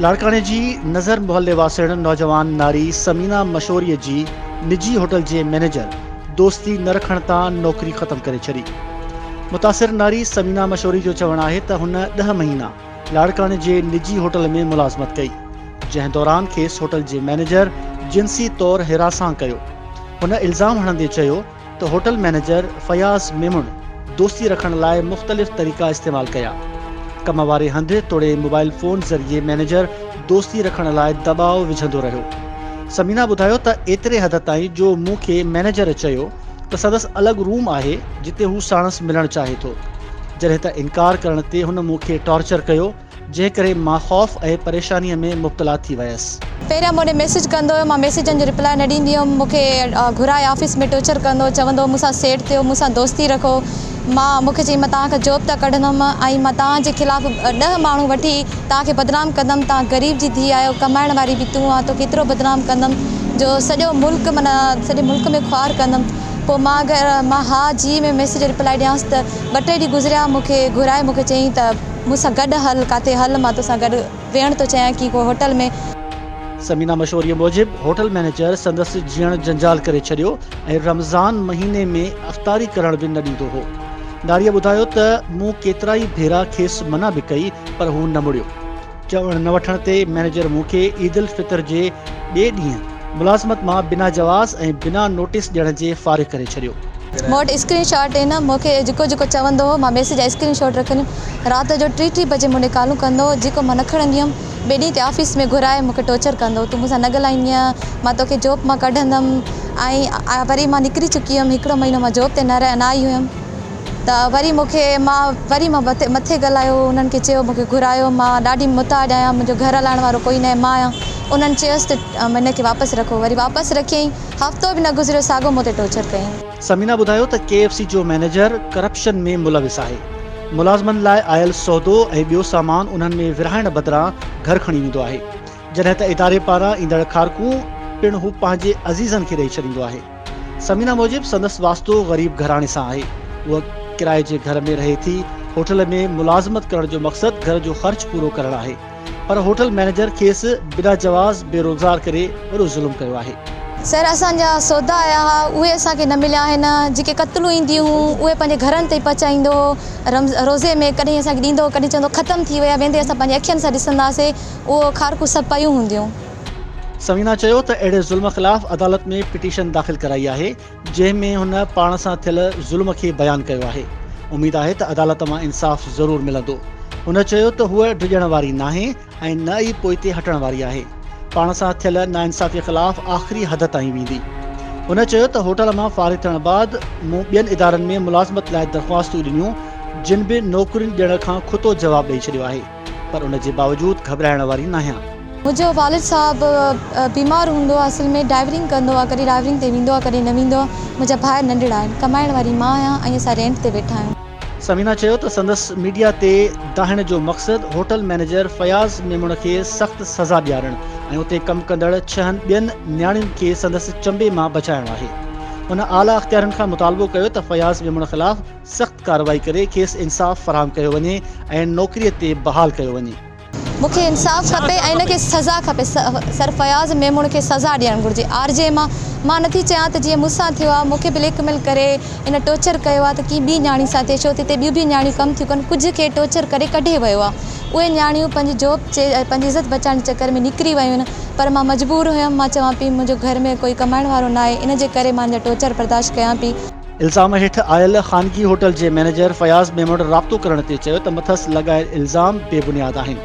लाड़काने जी नज़र मोहल्ले वासण नौजवान नारी समीना मशोरी जी निजी होटल जे मैनेजर दोस्ती न रखण तां नौकरी ख़त्म करे छॾी। मुतासिर नारी समीना मशोरी जो चवणु आहे त हुन 10 महीना लाड़काने जे निजी होटल में मुलाज़मत कई, जंहिं दौरान खेसि होटल जे मैनेजर जिनसी तौर हिरासां कयो। हुन इल्ज़ाम हणंदे चयो त होटल मैनेजर फयाज़ मेमुण दोस्ती रखण लाइ मुख़्तलिफ़ तरीक़ा इस्तेमाल कया। कम वारे हंधि तोड़े मोबाइल फ़ोन ज़रिए मैनेजर दोस्ती रखण लाइ दबाव विझंदो रहियो। समीना ॿुधायो त एतिरे हद ताईं जो मूंखे मैनेजर चयो त संदसि अलॻि रूम आहे जिते हू साणसि मिलणु चाहे थो, जॾहिं त इनकार करण ते हुन मूंखे टॉर्चर कयो, जंहिं करे मां ख़ौफ़ ऐं परेशानीअ में मुब्तला थी वियसि। पहिरियां मूं मैसेज कंदो हुयो, मां मैसेजनि जो रिप्लाई न ॾींदी हुयमि। मूंखे घुराए ऑफिस में टॉर्चर कंदो, चवंदो मूंसां सेट थियो, मूंसां दोस्ती रखो। मूंखे चई मां तव्हांखे जॉब था कढंदमि ऐं मां तव्हांजे ख़िलाफ़ु 10 माण्हू वठी तव्हांखे बदनाम कंदमि। तव्हां ग़रीब जी धीउ आहियो, कमाइण वारी बि तूं आहे, तो केतिरो बदनाम कंदमि जो सॼो मुल्क माना सॼे मुल्क में ख़्वार कंदमि। पोइ मां हा जी में मैसेज रिप्लाई ॾियांसि त 2-3 ॾींहं गुज़रिया, मूंखे घुराए मूंखे चयईं त मूंसां गॾु हल, काथे हल, मां तोसां गॾु वेहण थो चाहियां की को होटल में। समीना मशोरीअ मूजिबि होटल मैनेजर संदसि जीअण जंजाल करे छॾियो ऐं रमज़ान महीने में अफ़्तारी करण बि न ॾींदो हो। नारीअ ॿुधायो त मूं केतिरा ई भेरा खेसि मना बि कई, पर हू न मुड़ियो। चवण न वठण ते मैनेजर मूंखे ईद उल फितर जे ॿिए ॾींहुं मुलाज़मत मां बिना जवाज़ ऐं बिना नोटिस ॾियण जे फारिग़ करे छॾियो। मूं वटि स्क्रीनशॉट आहिनि, मूंखे जेको चवंदो हो मां मैसेज जा स्क्रीनशॉट रखंदी हुयमि। राति जो 3-3 बजे मूंखे कॉलूं कंदो, जेको मां न खणंदी हुयमि। ॿिए ॾींहं ते ऑफिस में घुराए मूंखे टॉर्चर कंदो, तूं मूंसां न ॻाल्हाईंदीअं, मां तोखे जॉब मां कढंदमि। ऐं वरी मां निकिरी चुकी हुयमि, 1 महीनो मां जॉब ते न आई हुयमि। त वरी मां मथे ॻाल्हायो, उन्हनि खे चयो मूंखे घुरायो, मां ॾाढी मुताज आहियां, मुंहिंजो घर हलाइण वारो कोई न आहे, मां आहियां। उन्हनि चयोसि त हिन खे वापसि रखो, वरी वापसि रखियईं। हफ़्तो बि न गुज़रियो, साॻियो मूं ते टॉर्चर कयईं। समीना ॿुधायो त KFC जो मैनेजर करप्शन में मुलविस आहे। मुलाज़मनि लाइ आयल सौदो ऐं ॿियो सामान उन्हनि में विरहाइण बदिरां घर खणी वेंदो आहे, जॾहिं त इदारे पारां ईंदड़ खारकूं पिणु हू पंहिंजे अज़ीज़नि खे ॾेई छॾींदो आहे। समीना मूजिबि संदसि वास्तो ग़रीब घराणे सां आहे। उहा किराए जे घर में रहे थी। होटल में मुलाज़मत करण जो मक़सदु घर जो ख़र्च पूरो करणु आहे, पर होटल मैनेजर खेसि बिना जवाज़ बेरोज़गार करे वॾो ज़ुल्म कयो आहे। सर, असांजा सौदा आया हुआ, उहे असांखे न मिलिया आहिनि। जेके कतलूं ईंदियूं हुयूं उहे पंहिंजे घरनि ते पहुचाईंदो हो। रोज़े में कॾहिं असांखे ॾींदो, कॾहिं चवंदो ख़तमु थी विया, वेंदे असां पंहिंजे अखियुनि सां ॾिसंदासीं, उहो खारकूं सभु पयूं हूंदियूं। समीना चयो त अहिड़े ज़ुल्म ख़िलाफ़ अदालत में पिटीशन दाख़िल कराई आहे, जंहिं में हुन पाण सां थियल ज़ुल्म खे बयानु कयो आहे। उमेद आहे त अदालत मां इंसाफ़ ज़रूरु मिलंदो। हुन चयो त हूअ डिॼण वारी नाहे ऐं न ई पोइ ते हटण वारी आहे। पाण सां थियल नाइंसाफ़ी ख़िलाफ़ आख़िरी हद ताईं वेंदी। हुन चयो त होटल मां फारिग़ थियण बैदि मूं ॿियनि इदारनि में मुलाज़मत लाइ दरख़्वास्तूं ॾिनियूं, जिन बि नौकरियुनि ॾियण खां खुतो जवाबु ॾेई छॾियो आहे, पर उन जे बावजूदि घबराइण वारी न आहियां। मुंहिंजो वालिद साहबु बीमार हूंदो आहे, असल में ड्राइवरिंग कंदो आहे, कॾहिं ड्राइवरिंग ते वेंदो आहे, कॾहिं न वेंदो आहे। मुंहिंजा भाउ नंढड़ा आहिनि, कमाइण वारी मां आहियां ऐं असां रेंट ते वेठा आहियूं। समीना चयो त संदसि मीडिया ते दाहिण जो मक़सदु होटल मैनेजर फयाज़ मेमुण खे सख़्तु सज़ा ॾियारणु ऐं उते कमु कंदड़ 6 ॿियनि नियाणियुनि खे संदसि चंबे मां बचाइणो आहे। हुन आला अख़्तियारनि खां मुतालबो कयो त फयाज़ मेमुण ख़िलाफ़ सख़्तु कार्रवाई करे खेसि इंसाफ़ फराहम कयो वञे ऐं नौकरीअ ते बहाल कयो वञे। मूंखे इंसाफ़ खपे ऐं हिनखे सज़ा खपे। सर फयाज़ मेमुण खे सज़ा ॾियणु घुरिजे। RJ मां नथी चाहियां त जीअं मूंसां थियो आहे, मूंखे ब्लैकमेल करे इन टॉर्चर कयो आहे त की ॿी न्याणी सां थिए, छो त ॿियूं बि न्याणियूं कमु थियूं कनि, कुझु खे टॉर्चर करे कढे वियो आहे। उहे न्याणियूं पंहिंजी जॉब पंहिंजी इज़त बचाइण जे चकर में निकिरी वियूं आहिनि, पर मां मजबूर हुयमि। मां चवां पई मुंहिंजो घर में कोई कमाइण वारो न आहे, इन जे करे मां टॉर्चर बर्दाश्त कयां पई। इल्ज़ाम हेठि आयल ख़ानगी होटल जे मैनेजर फयाज़ मेमुण राब्तो करण ते चयो त मथसि लॻायल इल्ज़ाम बेबुनियाद आहिनि,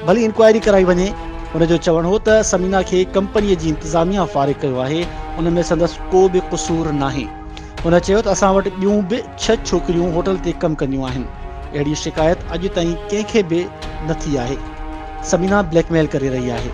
भली इंक्वायरी कराई वञे। हुनजो चवणु हो त समीना खे कंपनीअ जी इंतिज़ामिया फारिग़ कयो आहे, उन में संदसि को बि क़सूर नाहे। हुन चयो त असां वटि ॿियूं बि 6 छोकिरियूं होटल ते कमु कंदियूं आहिनि। अहिड़ी शिकायत अॼु ताईं कंहिंखे बि न थी आहे। समीना ब्लैकमेल करे रही आहे।